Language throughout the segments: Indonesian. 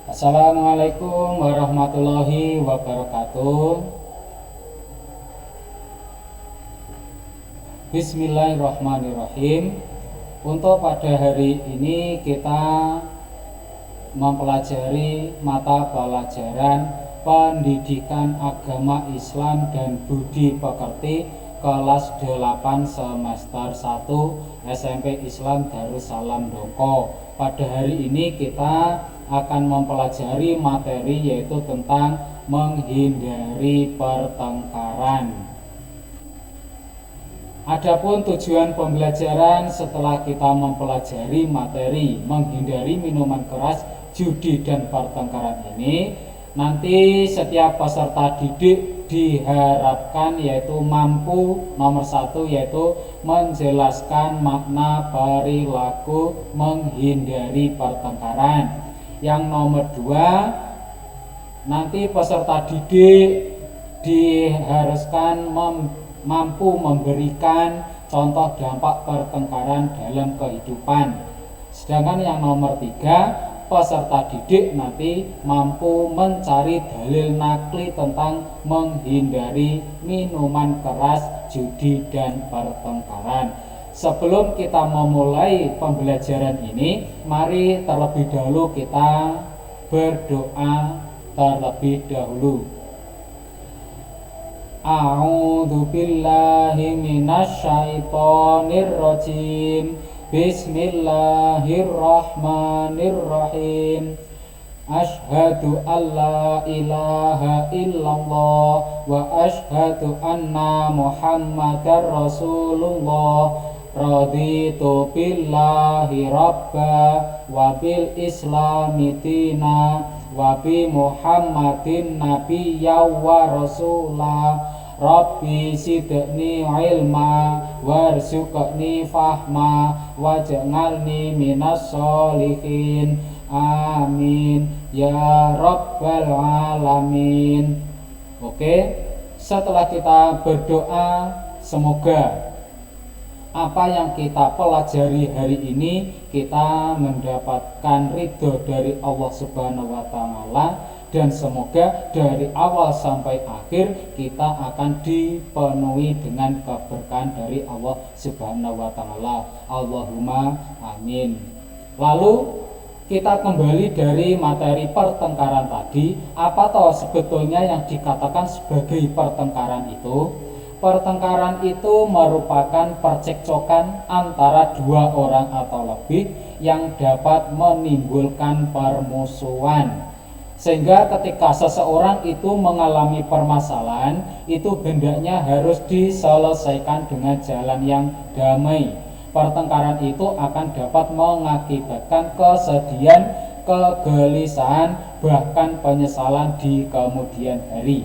Assalamualaikum warahmatullahi wabarakatuh. Bismillahirrahmanirrahim. Untuk pada hari ini kita mempelajari mata pelajaran Pendidikan Agama Islam dan Budi Pekerti kelas 8 semester 1 SMP Islam Darussalam Dongko. Pada hari ini kita akan mempelajari materi yaitu tentang menghindari pertengkaran. Adapun tujuan pembelajaran setelah kita mempelajari materi menghindari minuman keras, judi dan pertengkaran ini, nanti setiap peserta didik diharapkan yaitu mampu nomor 1 yaitu menjelaskan makna perilaku menghindari pertengkaran. Yang nomor 2, nanti peserta didik diharuskan mampu memberikan contoh dampak pertengkaran dalam kehidupan. Sedangkan yang nomor 3, peserta didik nanti mampu mencari dalil nakli tentang menghindari minuman keras, judi dan pertengkaran. Sebelum kita memulai pembelajaran ini, mari terlebih dahulu kita berdoa terlebih dahulu. A'udzu billahi minasyaitonir rajim. Bismillahirrahmanirrahim. Asyhadu alla ilaha illallah wa asyhadu anna Muhammadar Rasulullah. Raditu billahi rabba wa bil islami dina wa bi Muhammadin nabiyya wa rasula. Rabbi zidni ilma warzuqni fahma waj'alni minas sholihin. Amin ya rabbal alamin. Oke, setelah kita berdoa, semoga apa yang kita pelajari hari ini kita mendapatkan ridho dari Allah Subhanahu wa Ta'ala, dan semoga dari awal sampai akhir kita akan dipenuhi dengan keberkahan dari Allah Subhanahu wa Ta'ala. Allahumma amin. Lalu kita kembali dari materi pertengkaran tadi. Apa toh sebetulnya yang dikatakan sebagai pertengkaran itu? Pertengkaran itu merupakan percekcokan antara dua orang atau lebih yang dapat menimbulkan permusuhan. Sehingga ketika seseorang itu mengalami permasalahan, itu hendaknya harus diselesaikan dengan jalan yang damai. Pertengkaran itu akan dapat mengakibatkan kesedihan, kegelisahan, bahkan penyesalan di kemudian hari.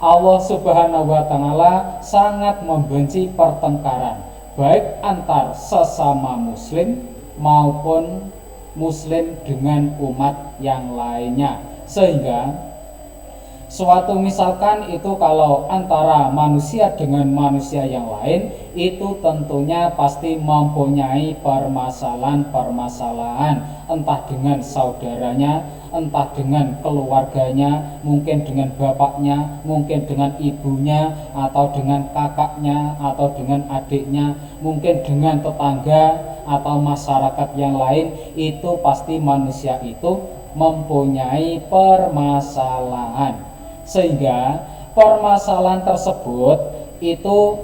Allah Subhanahu wa Ta'ala sangat membenci pertengkaran, baik antar sesama muslim maupun muslim dengan umat yang lainnya. Sehingga suatu misalkan itu kalau antara manusia dengan manusia yang lain, itu tentunya pasti mempunyai permasalahan-permasalahan, entah dengan saudaranya, entah dengan keluarganya, mungkin dengan bapaknya, mungkin dengan ibunya, atau dengan kakaknya, atau dengan adiknya, mungkin dengan tetangga atau masyarakat yang lain. Itu pasti manusia itu mempunyai permasalahan, sehingga permasalahan tersebut itu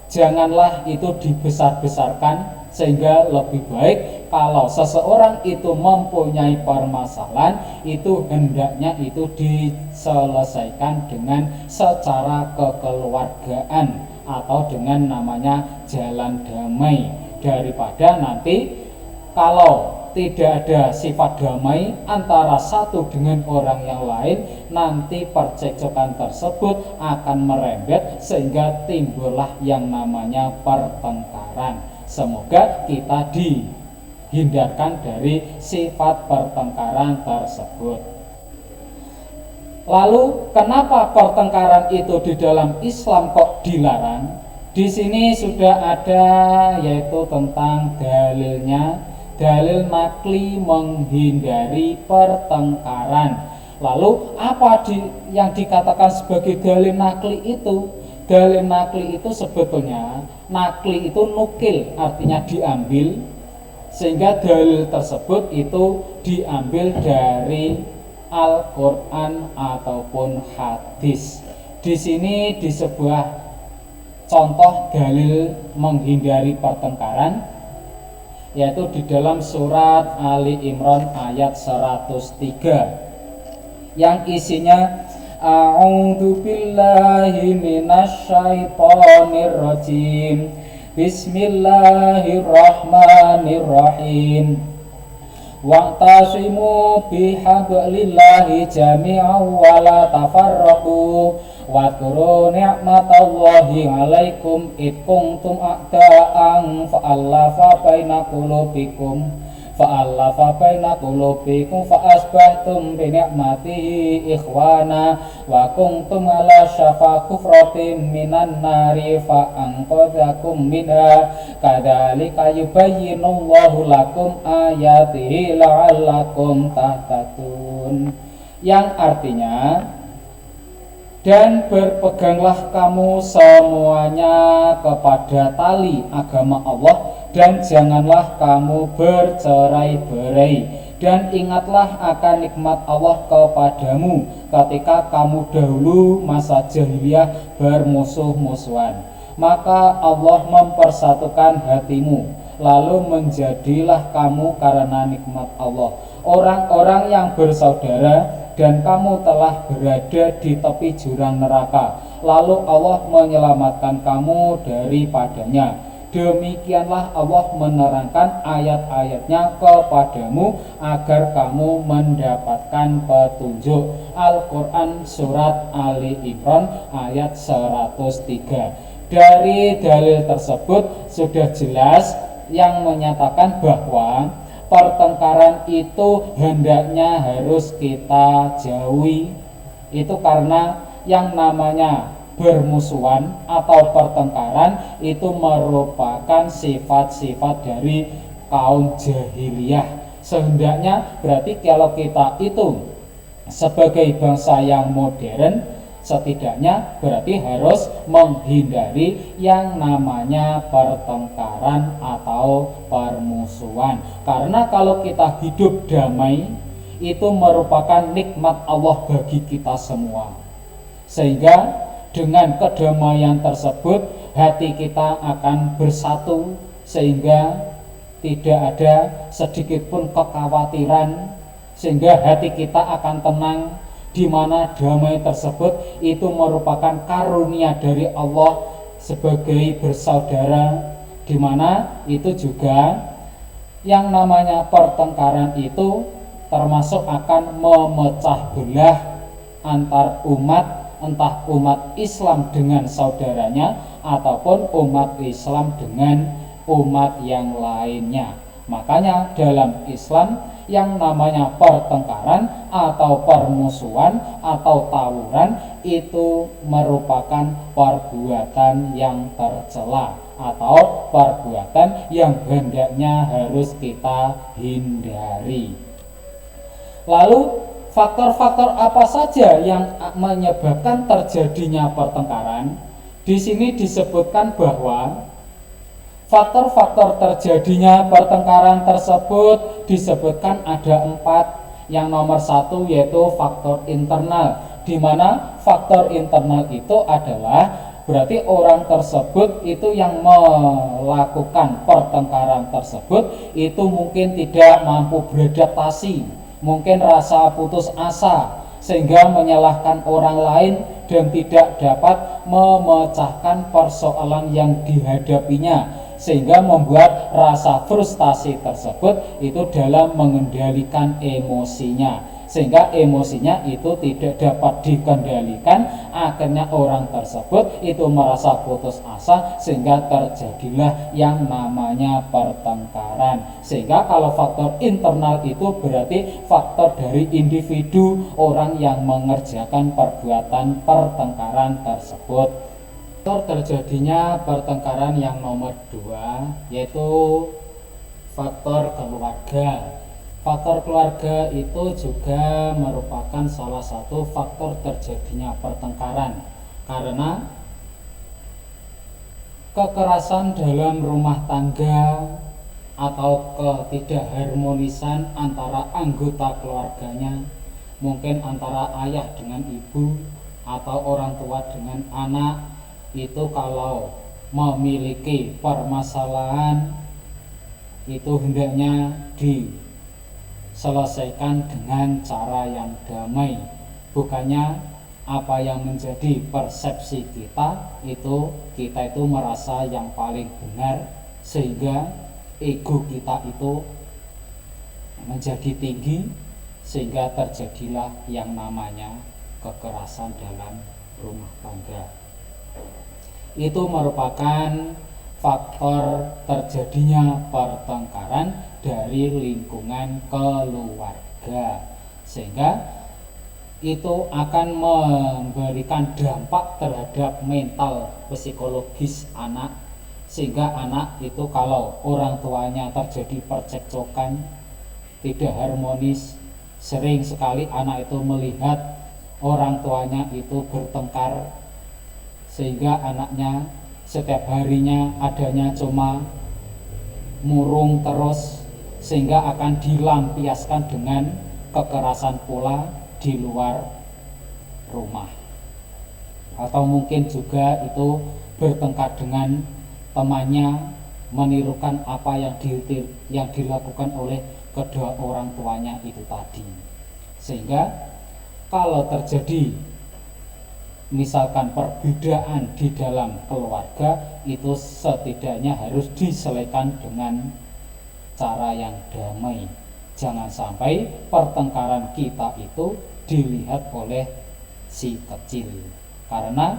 janganlah itu dibesar-besarkan, sehingga lebih baik kalau seseorang itu mempunyai permasalahan itu hendaknya itu diselesaikan dengan secara kekeluargaan atau dengan namanya jalan damai, daripada nanti kalau tidak ada sifat damai antara satu dengan orang yang lain, nanti percekcokan tersebut akan merembet sehingga timbullah yang namanya pertengkaran. Semoga kita dihindarkan dari sifat pertengkaran tersebut. Lalu kenapa pertengkaran itu di dalam Islam kok dilarang? Di sini sudah ada yaitu tentang dalilnya. dalil nakli menghindari pertengkaran. Lalu apa yang dikatakan sebagai dalil nakli itu? Dalil nakli itu sebetulnya, nakli itu nukil, artinya diambil, sehingga dalil tersebut itu diambil dari Al-Quran ataupun hadis. Di sini di sebuah contoh dalil menghindari pertengkaran, yaitu di dalam surat Ali Imran ayat 103 yang isinya A'udzu billahi minasyaitonir rajim. Bismillahirrahmanirrahim. Wa'tasimu bihablillahi jami'an wa la tafarraqu. Wadhkuru ni'matallahi 'alaikum id kuntum a'da'an fa'alafa baina qulubikum fa'asbahtum bi ni'matihi ikhwana wa kuntum ala syafa kufratin minan nari fa'anqadhakum minha kadzalika yubayyinullahu lakum ayatihi la'allakum tahtadun, yang artinya, dan berpeganglah kamu semuanya kepada tali agama Allah, dan janganlah kamu bercerai-berai, dan ingatlah akan nikmat Allah kepadamu ketika kamu dahulu masa jahiliyah bermusuh-musuhan. Maka Allah mempersatukan hatimu, lalu menjadilah kamu karena nikmat Allah orang-orang yang bersaudara, dan kamu telah berada di tepi jurang neraka, lalu Allah menyelamatkan kamu daripadanya. Demikianlah Allah menerangkan ayat-ayatnya kepadamu agar kamu mendapatkan petunjuk. Al-Quran Surat Ali Imran ayat 103. Dari dalil tersebut sudah jelas yang menyatakan bahwa pertengkaran itu hendaknya harus kita jauhi. Itu karena yang namanya bermusuhan atau pertengkaran itu merupakan sifat-sifat dari kaum jahiliyah. Sehendaknya berarti kalau kita itu sebagai bangsa yang modern, setidaknya berarti harus menghindari yang namanya pertengkaran atau permusuhan. Karena kalau kita hidup damai, itu merupakan nikmat Allah bagi kita semua. Sehingga dengan kedamaian tersebut hati kita akan bersatu, sehingga tidak ada sedikit pun kekhawatiran, sehingga hati kita akan tenang, di mana damai tersebut itu merupakan karunia dari Allah sebagai bersaudara, di mana itu juga yang namanya pertengkaran itu termasuk akan memecah belah antar umat, entah umat Islam dengan saudaranya ataupun umat Islam dengan umat yang lainnya. Makanya dalam Islam yang namanya pertengkaran atau permusuhan atau tawuran itu merupakan perbuatan yang tercela atau perbuatan yang hendaknya harus kita hindari. Lalu faktor-faktor apa saja yang menyebabkan terjadinya pertengkaran? Di sini disebutkan bahwa faktor-faktor terjadinya pertengkaran tersebut disebutkan ada 4. Yang nomor 1 yaitu faktor internal, di mana faktor internal itu adalah berarti orang tersebut itu yang melakukan pertengkaran tersebut itu mungkin tidak mampu beradaptasi, mungkin rasa putus asa sehingga menyalahkan orang lain dan tidak dapat memecahkan persoalan yang dihadapinya, sehingga membuat rasa frustasi tersebut itu dalam mengendalikan emosinya, sehingga emosinya itu tidak dapat dikendalikan. Akhirnya orang tersebut itu merasa putus asa sehingga terjadilah yang namanya pertengkaran. Sehingga kalau faktor internal itu berarti faktor dari individu orang yang mengerjakan perbuatan pertengkaran tersebut. Terjadinya pertengkaran yang nomor 2 yaitu faktor keluarga. Faktor keluarga itu juga merupakan salah satu faktor terjadinya pertengkaran, karena kekerasan dalam rumah tangga atau ketidakharmonisan antara anggota keluarganya, mungkin antara ayah dengan ibu atau orang tua dengan anak, itu kalau memiliki permasalahan itu hendaknya diselesaikan dengan cara yang damai, bukannya apa yang menjadi persepsi kita itu merasa yang paling benar, sehingga ego kita itu menjadi tinggi, sehingga terjadilah yang namanya kekerasan dalam rumah tangga. Itu merupakan faktor terjadinya pertengkaran dari lingkungan keluarga, sehingga itu akan memberikan dampak terhadap mental psikologis anak, sehingga anak itu kalau orang tuanya terjadi percekcokan, tidak harmonis, sering sekali anak itu melihat orang tuanya itu bertengkar, sehingga anaknya setiap harinya adanya cuma murung terus, sehingga akan dilampiaskan dengan kekerasan pula di luar rumah. Atau mungkin juga itu bertengkar dengan temannya, menirukan apa yang dilakukan oleh kedua orang tuanya itu tadi. Sehingga kalau terjadi misalkan perbedaan di dalam keluarga, itu setidaknya harus diselesaikan dengan cara yang damai. Jangan sampai pertengkaran kita itu dilihat oleh si kecil, karena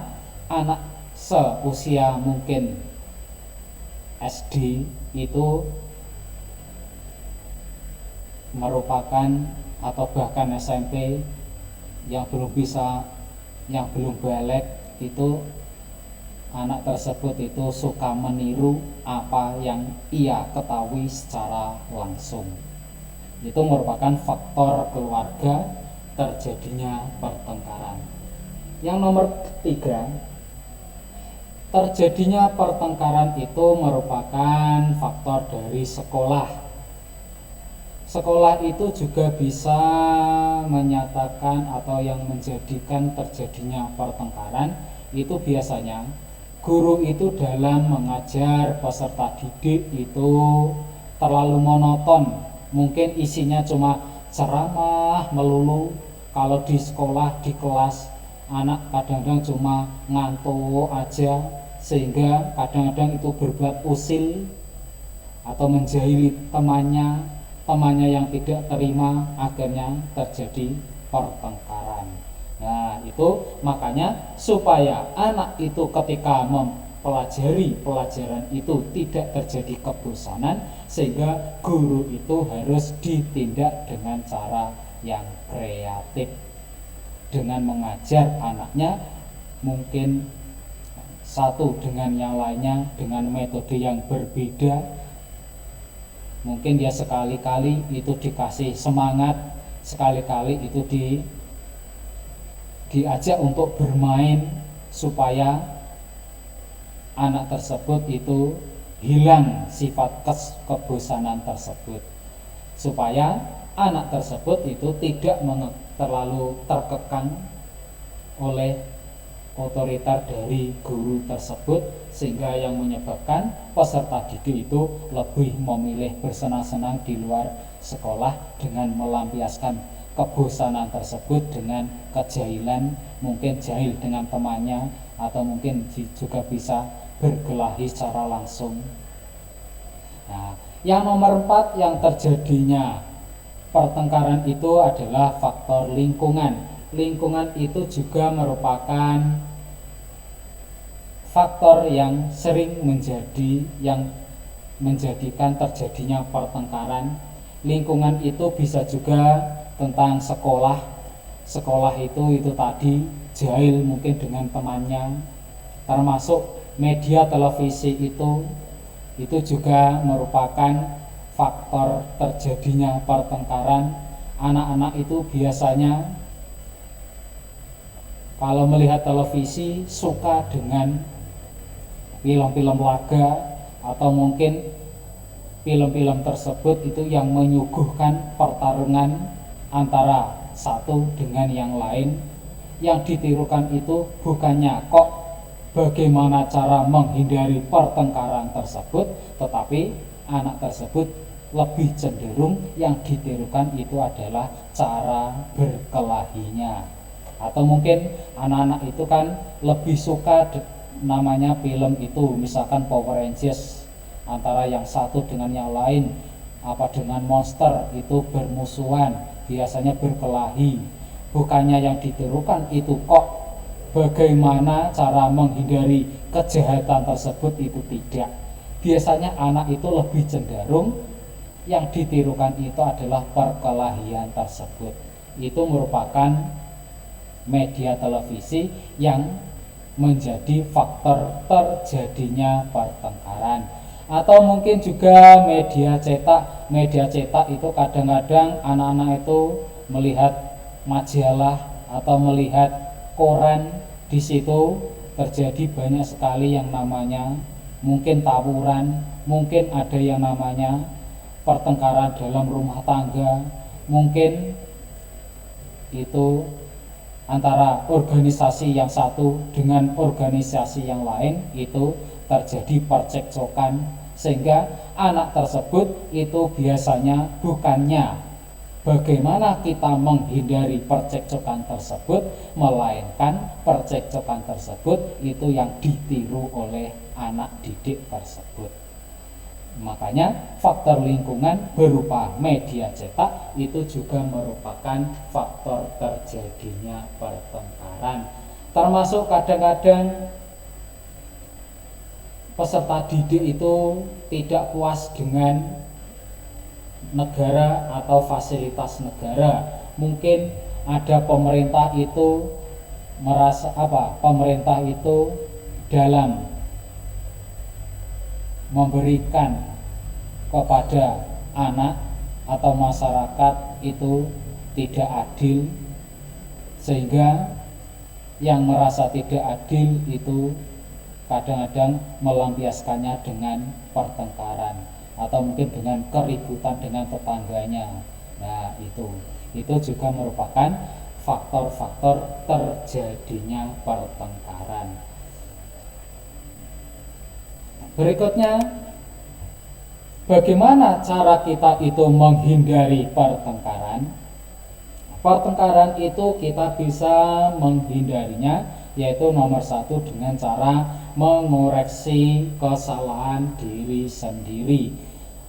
anak seusia mungkin SD itu merupakan, atau bahkan SMP yang belum balik, itu anak tersebut itu suka meniru apa yang ia ketahui secara langsung. Itu merupakan faktor keluarga terjadinya pertengkaran. Yang nomor ketiga, terjadinya pertengkaran itu merupakan faktor dari sekolah. Sekolah itu juga bisa menyatakan atau yang menjadikan terjadinya pertengkaran itu biasanya guru itu dalam mengajar peserta didik itu terlalu monoton, mungkin isinya cuma ceramah melulu. Kalau di sekolah, di kelas, anak kadang-kadang cuma ngantuk aja, sehingga kadang-kadang itu berbuat usil atau menjahili temannya yang tidak terima, akhirnya terjadi pertengkaran. Nah, itu makanya supaya anak itu ketika mempelajari pelajaran itu tidak terjadi kebosanan, sehingga guru itu harus ditindak dengan cara yang kreatif, dengan mengajar anaknya mungkin satu dengan yang lainnya dengan metode yang berbeda. Mungkin dia sekali-kali itu dikasih semangat, sekali-kali itu diajak untuk bermain, supaya anak tersebut itu hilang sifat kebosanan tersebut, supaya anak tersebut itu tidak terlalu terkekang oleh otoriter dari guru tersebut, sehingga yang menyebabkan peserta didik itu lebih memilih bersenang-senang di luar sekolah dengan melampiaskan kebosanan tersebut dengan kejahilan, mungkin jahil dengan temannya, atau mungkin juga bisa berkelahi secara langsung. Nah, yang nomor 4 yang terjadinya pertengkaran itu adalah faktor lingkungan. Lingkungan itu juga merupakan faktor yang sering menjadikan terjadinya pertengkaran. Lingkungan itu bisa juga tentang sekolah. Sekolah itu tadi jahil mungkin dengan temannya, termasuk media televisi itu juga merupakan faktor terjadinya pertengkaran, anak-anak itu biasanya kalau melihat televisi suka dengan film-film laga, atau mungkin film-film tersebut itu yang menyuguhkan pertarungan antara satu dengan yang lain. Yang ditirukan itu bukannya kok bagaimana cara menghindari pertengkaran tersebut, tetapi anak tersebut lebih cenderung yang ditirukan itu adalah cara berkelahinya. Atau mungkin anak-anak itu kan lebih suka namanya film itu, misalkan Power Rangers, antara yang satu dengan yang lain, dengan monster itu bermusuhan, biasanya berkelahi. Bukannya yang ditirukan itu kok bagaimana cara menghindari kejahatan tersebut, itu tidak. Biasanya anak itu lebih cenderung yang ditirukan itu adalah perkelahian tersebut. Itu merupakan media televisi yang menjadi faktor terjadinya pertengkaran. Atau mungkin juga media cetak. Media cetak itu kadang-kadang anak-anak itu melihat majalah atau melihat koran, di situ terjadi banyak sekali yang namanya mungkin tawuran, mungkin ada yang namanya pertengkaran dalam rumah tangga, mungkin itu antara organisasi yang satu dengan organisasi yang lain itu terjadi percekcokan, sehingga anak tersebut itu biasanya bukannya bagaimana kita menghindari percekcokan tersebut, melainkan percekcokan tersebut itu yang ditiru oleh anak didik tersebut. Makanya faktor lingkungan berupa media cetak itu juga merupakan faktor terjadinya pertengkaran. Termasuk kadang-kadang peserta didik itu tidak puas dengan negara atau fasilitas negara. Mungkin ada pemerintah itu merasa pemerintah itu dalam memberikan kepada anak atau masyarakat itu tidak adil, sehingga yang merasa tidak adil itu kadang-kadang melampiaskannya dengan pertengkaran atau mungkin dengan keributan dengan tetangganya. Nah, itu juga merupakan faktor-faktor terjadinya pertengkaran. Berikutnya, bagaimana cara kita itu menghindari pertengkaran? Pertengkaran itu kita bisa menghindarinya, yaitu nomor satu dengan cara mengoreksi kesalahan diri sendiri.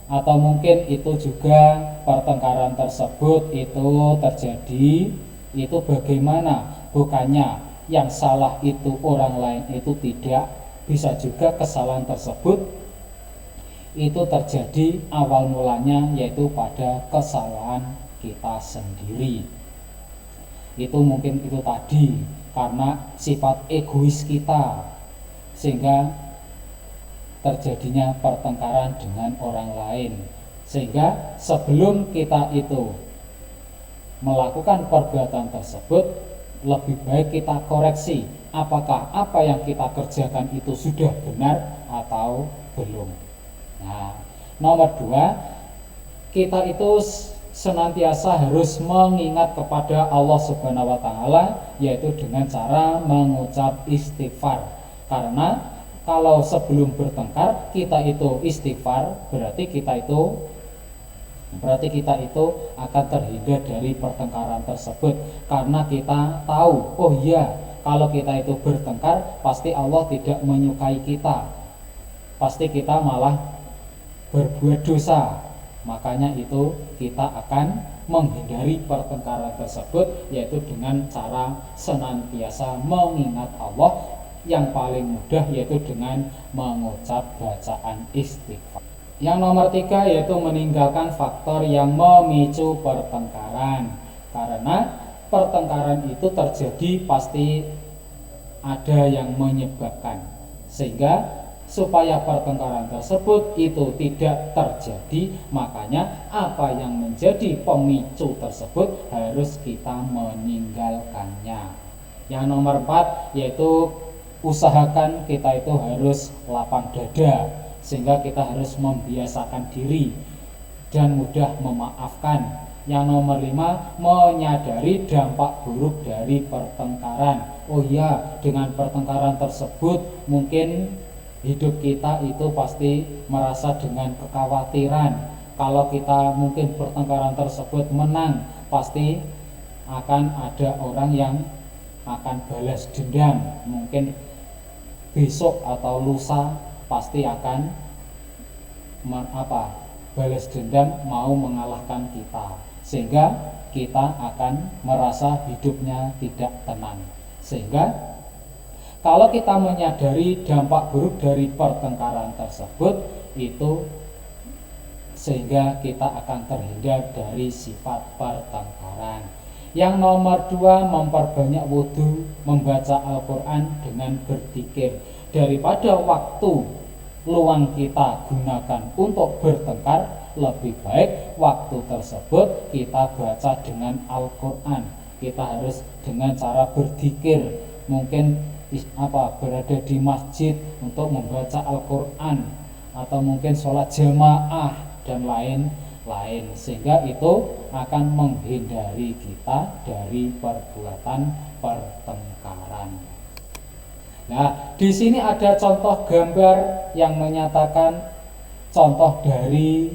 Atau mungkin itu juga pertengkaran tersebut itu terjadi, itu bagaimana, bukannya yang salah itu orang lain, itu tidak. Bisa juga kesalahan tersebut itu terjadi awal mulanya yaitu pada kesalahan kita sendiri. Itu mungkin itu tadi karena sifat egois kita, sehingga terjadinya pertengkaran dengan orang lain. Sehingga sebelum kita itu melakukan perbuatan tersebut, lebih baik kita koreksi apakah apa yang kita kerjakan itu sudah benar atau belum. Nah, nomor dua, kita itu senantiasa harus mengingat kepada Allah Subhanahu wa Ta'ala, yaitu dengan cara mengucap istighfar. Karena kalau sebelum bertengkar kita itu istighfar, berarti kita itu akan terhindar dari pertengkaran tersebut. Karena kita tahu, oh iya, kalau kita itu bertengkar pasti Allah tidak menyukai kita, pasti kita malah berbuat dosa. Makanya itu kita akan menghindari pertengkaran tersebut, yaitu dengan cara senantiasa mengingat Allah. Yang paling mudah yaitu dengan mengucap bacaan istighfar. Yang nomor tiga yaitu meninggalkan faktor yang memicu pertengkaran. Karena pertengkaran itu terjadi pasti ada yang menyebabkan, sehingga supaya pertengkaran tersebut itu tidak terjadi, makanya apa yang menjadi pemicu tersebut harus kita meninggalkannya. Yang nomor 4 yaitu usahakan kita itu harus lapang dada, sehingga kita harus membiasakan diri dan mudah memaafkan. Yang nomor 5, menyadari dampak buruk dari pertengkaran. Oh iya, dengan pertengkaran tersebut mungkin hidup kita itu pasti merasa dengan kekhawatiran. Kalau kita mungkin pertengkaran tersebut menang, pasti akan ada orang yang akan balas dendam. Mungkin besok atau lusa pasti akan balas dendam, mau mengalahkan kita, sehingga kita akan merasa hidupnya tidak tenang. Sehingga kalau kita menyadari dampak buruk dari pertengkaran tersebut, itu sehingga kita akan terhindar dari sifat pertengkaran. Yang nomor 2, memperbanyak wudu, membaca Al-Quran dengan berzikir. Daripada waktu luang kita gunakan untuk bertengkar, lebih baik waktu tersebut kita baca dengan Al-Quran. Kita harus dengan cara berzikir, mungkin berada di masjid untuk membaca Al-Quran, atau mungkin sholat jamaah dan lain-lain, sehingga itu akan menghindari kita dari perbuatan pertengkaran. Nah, di sini ada contoh gambar yang menyatakan contoh dari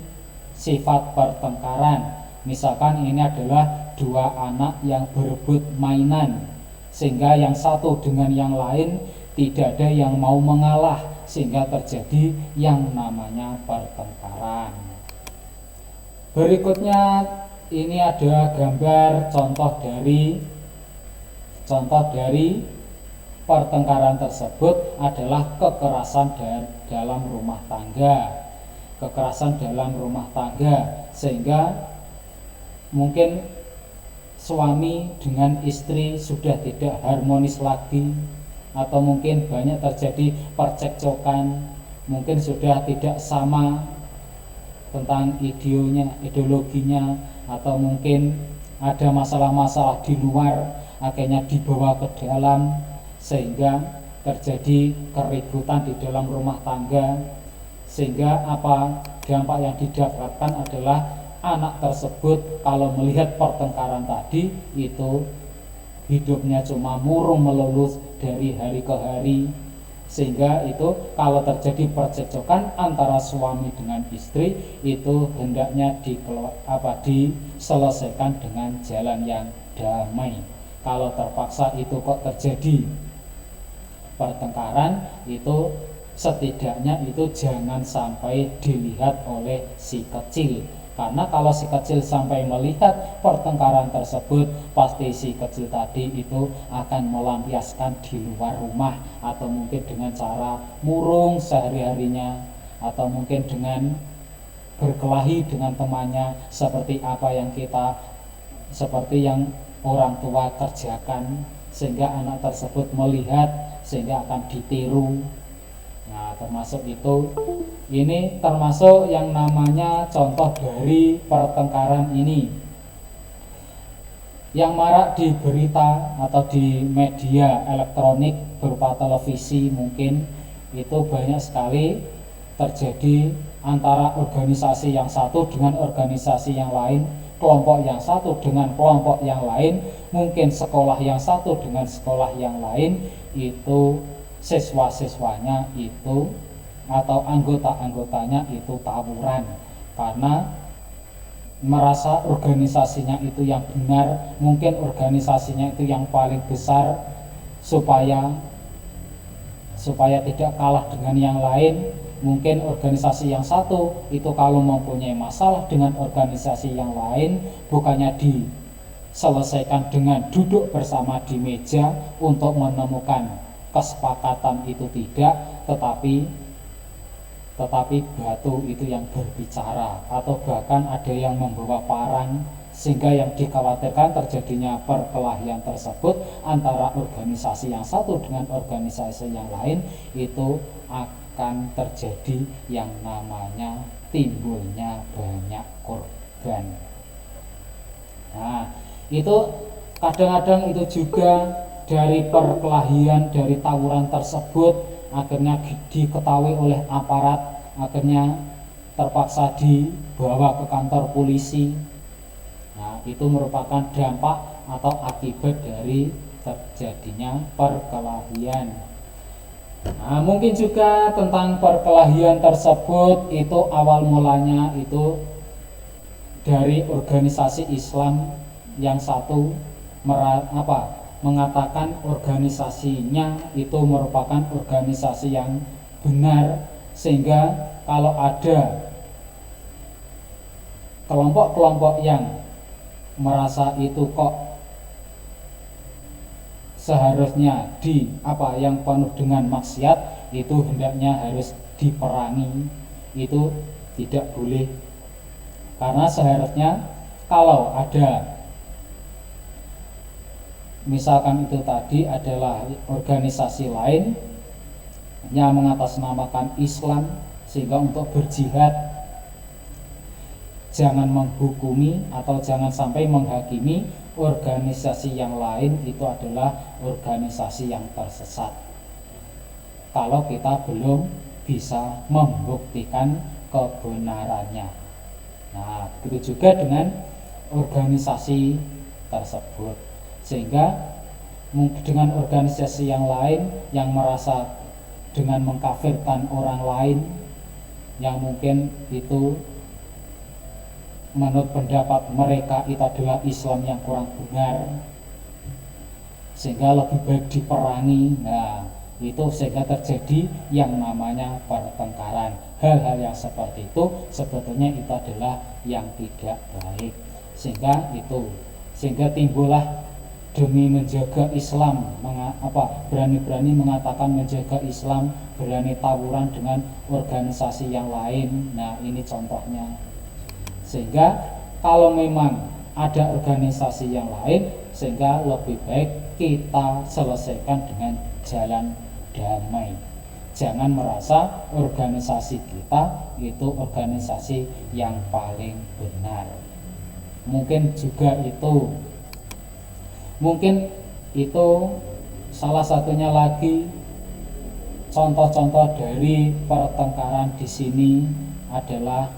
sifat pertengkaran. Misalkan ini adalah dua anak yang berebut mainan, sehingga yang satu dengan yang lain tidak ada yang mau mengalah, sehingga terjadi yang namanya pertengkaran. Berikutnya ini ada gambar contoh dari pertengkaran tersebut adalah kekerasan dalam rumah tangga. Kekerasan dalam rumah tangga, sehingga mungkin suami dengan istri sudah tidak harmonis lagi, atau mungkin banyak terjadi percekcokan, mungkin sudah tidak sama tentang ideologinya, atau mungkin ada masalah-masalah di luar akhirnya dibawa ke dalam, sehingga terjadi keributan di dalam rumah tangga. Sehingga dampak yang didapatkan adalah anak tersebut kalau melihat pertengkaran tadi itu hidupnya cuma murung melulus dari hari ke hari, sehingga itu kalau terjadi percekcokan antara suami dengan istri itu hendaknya diselesaikan dengan jalan yang damai. Kalau terpaksa itu kok terjadi pertengkaran, itu setidaknya itu jangan sampai dilihat oleh si kecil. Karena kalau si kecil sampai melihat pertengkaran tersebut, pasti si kecil tadi itu akan melampiaskan di luar rumah, atau mungkin dengan cara murung sehari-harinya, atau mungkin dengan berkelahi dengan temannya, seperti yang orang tua kerjakan, sehingga anak tersebut melihat sehingga akan ditiru. Nah, termasuk itu, ini termasuk yang namanya contoh dari pertengkaran ini yang marak di berita atau di media elektronik berupa televisi. Mungkin itu banyak sekali terjadi antara organisasi yang satu dengan organisasi yang lain, kelompok yang satu dengan kelompok yang lain, mungkin sekolah yang satu dengan sekolah yang lain, itu siswa-siswanya itu atau anggota-anggotanya itu tawuran karena merasa organisasinya itu yang benar, mungkin organisasinya itu yang paling besar, supaya tidak kalah dengan yang lain. Mungkin organisasi yang satu itu kalau mempunyai masalah dengan organisasi yang lain, bukannya diselesaikan dengan duduk bersama di meja untuk menemukan kesepakatan, itu tidak, tetapi batu itu yang berbicara, atau bahkan ada yang membawa parang, sehingga yang dikhawatirkan terjadinya perkelahian tersebut antara organisasi yang satu dengan organisasi yang lain itu akan terjadi yang namanya timbulnya banyak korban. Nah, itu kadang-kadang itu juga dari perkelahian, dari tawuran tersebut akhirnya diketahui oleh aparat, akhirnya terpaksa dibawa ke kantor polisi. Nah, itu merupakan dampak atau akibat dari terjadinya perkelahian. Nah, mungkin juga tentang perkelahian tersebut itu awal mulanya itu dari organisasi Islam yang satu mengatakan organisasinya itu merupakan organisasi yang benar, sehingga kalau ada kelompok-kelompok yang merasa itu kok seharusnya yang penuh dengan maksiat, itu hendaknya harus diperangi, itu tidak boleh. Karena seharusnya kalau ada misalkan itu tadi adalah organisasi lain yang mengatasnamakan Islam, sehingga untuk berjihad jangan menghukumi atau jangan sampai menghakimi organisasi yang lain itu adalah organisasi yang tersesat kalau kita belum bisa membuktikan kebenarannya. Nah, begitu juga dengan organisasi tersebut, sehingga dengan organisasi yang lain yang merasa dengan mengkafirkan orang lain yang mungkin itu menurut pendapat mereka itu adalah Islam yang kurang benar, sehingga lebih baik diperangi. Nah, itu sehingga terjadi yang namanya pertengkaran. Hal-hal yang seperti itu sebetulnya itu adalah yang tidak baik, sehingga timbullah demi menjaga Islam, berani-berani mengatakan menjaga Islam, berani tawuran dengan organisasi yang lain. Nah, ini contohnya. Sehingga kalau memang ada organisasi yang lain, sehingga lebih baik kita selesaikan dengan jalan damai. Jangan merasa organisasi kita itu organisasi yang paling benar. Mungkin itu salah satunya lagi contoh-contoh dari pertengkaran di sini adalah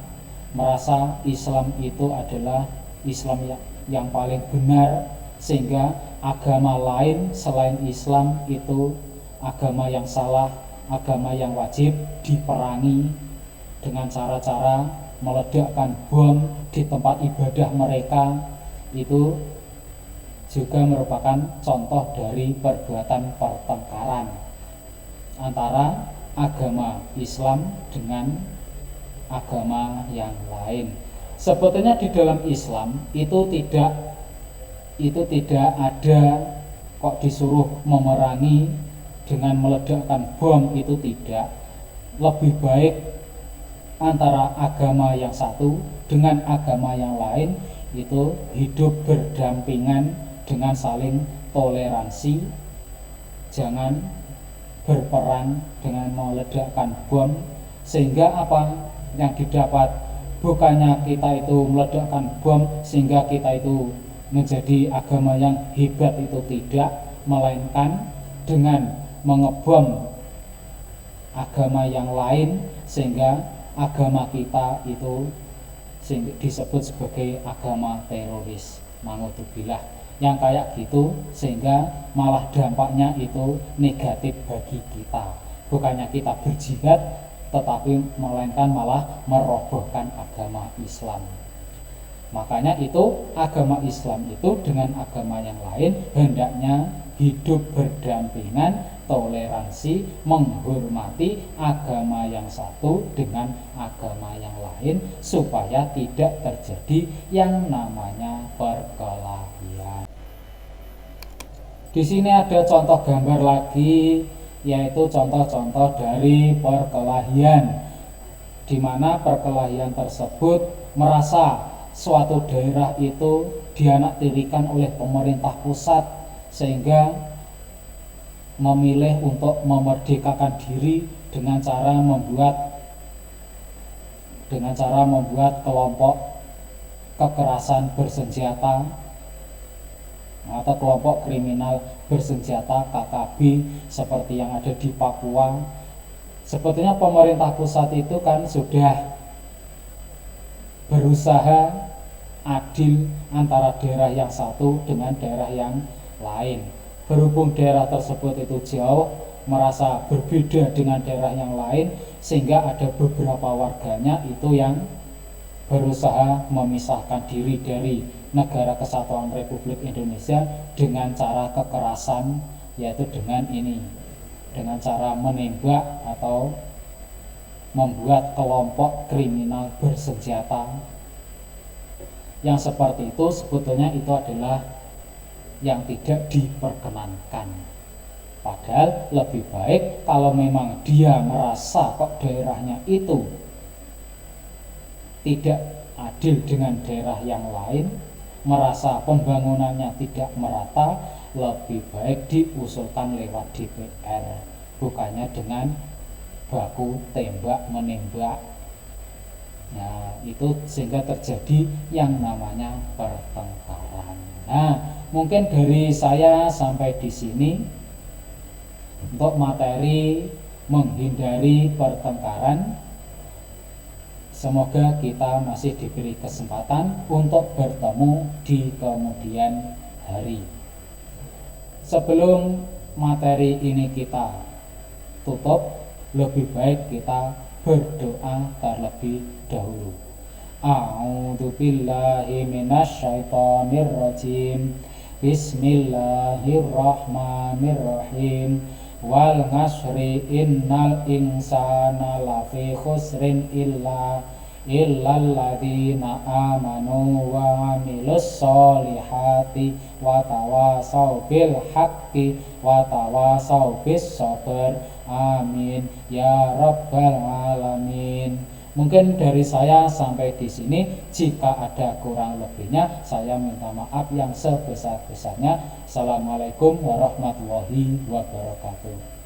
merasa Islam itu adalah Islam yang paling benar, sehingga agama lain selain Islam itu agama yang salah, agama yang wajib diperangi dengan cara-cara meledakkan bom di tempat ibadah mereka. Itu juga merupakan contoh dari perbuatan pertengkaran antara agama Islam dengan agama yang lain. Sebetulnya di dalam Islam itu tidak ada kok disuruh memerangi dengan meledakkan bom, itu tidak. Lebih baik antara agama yang satu dengan agama yang lain itu hidup berdampingan dengan saling toleransi, jangan berperang dengan meledakkan bom, sehingga yang didapat bukannya kita itu meledakkan bom sehingga kita itu menjadi agama yang hebat, itu tidak, melainkan dengan mengebom agama yang lain sehingga agama kita itu disebut sebagai agama teroris, ma'udzubillah, yang kayak gitu, sehingga malah dampaknya itu negatif bagi kita. Bukannya kita berjihad, tetapi melainkan malah merobohkan agama Islam. Makanya itu agama Islam itu dengan agama yang lain hendaknya hidup berdampingan, toleransi, menghormati agama yang satu dengan agama yang lain, supaya tidak terjadi yang namanya perkelahian. Di sini ada contoh gambar lagi, yaitu contoh-contoh dari perkelahian, di mana perkelahian tersebut merasa suatu daerah itu dianaktirikan oleh pemerintah pusat, sehingga memilih untuk memerdekakan diri dengan cara membuat kelompok kekerasan bersenjata atau kelompok kriminal bersenjata KKB seperti yang ada di Papua. Sebetulnya pemerintah pusat itu kan sudah berusaha adil antara daerah yang satu dengan daerah yang lain. Berhubung daerah tersebut itu jauh, merasa berbeda dengan daerah yang lain, sehingga ada beberapa warganya itu yang berusaha memisahkan diri dari Negara Kesatuan Republik Indonesia dengan cara kekerasan, yaitu dengan cara menembak atau membuat kelompok kriminal bersenjata. Yang seperti itu sebetulnya itu adalah yang tidak diperkenankan. Padahal lebih baik kalau memang dia merasa kok daerahnya itu tidak adil dengan daerah yang lain, merasa pembangunannya tidak merata, lebih baik diusulkan lewat DPR, bukannya dengan baku tembak menembak. Nah, itu sehingga terjadi yang namanya pertengkaran. Nah, mungkin dari saya sampai di sini untuk materi menghindari pertengkaran. Semoga kita masih diberi kesempatan untuk bertemu di kemudian hari. Sebelum materi ini kita tutup, lebih baik kita berdoa terlebih dahulu. A'udzu billahi minasyaitonir rajim. Bismillahirrahmanirrahim. Wal ngasri innal insana lafi khusrin illalladzina amanu wa amilus solihati wa tawasau bil haqqi wa tawasau bis sabr. Amin ya rabbal alamin. Mungkin dari saya sampai di sini. Jika ada kurang lebihnya, saya minta maaf yang sebesar-besarnya. Assalamualaikum warahmatullahi wabarakatuh.